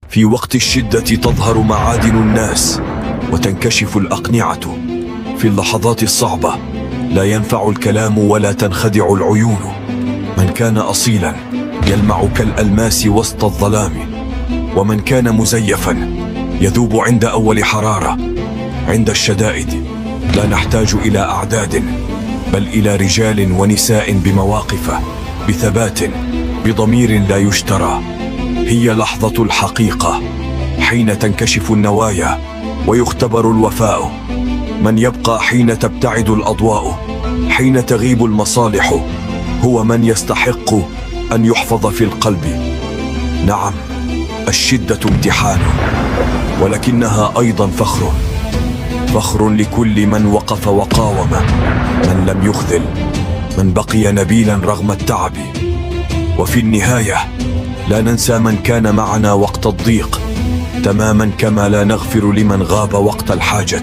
في وقت الشدة تظهر معادن الناس وتنكشف الأقنعة. في اللحظات الصعبة لا ينفع الكلام ولا تنخدع العيون. من كان أصيلا يلمع كالألماس وسط الظلام، ومن كان مزيفا يذوب عند أول حرارة. عند الشدائد لا نحتاج إلى أعداد، بل إلى رجال ونساء بمواقف، بثبات، بضمير لا يشترى. هي لحظة الحقيقة، حين تنكشف النوايا ويختبر الوفاء. من يبقى حين تبتعد الأضواء، حين تغيب المصالح، هو من يستحق أن يحفظ في القلب. نعم، الشدة امتحان، ولكنها أيضا فخر. فخر لكل من وقف وقاوم، من لم يخذل، من بقي نبيلا رغم التعب. وفي النهاية لا ننسى من كان معنا وقت الضيق، تماما كما لا نغفر لمن غاب وقت الحاجة.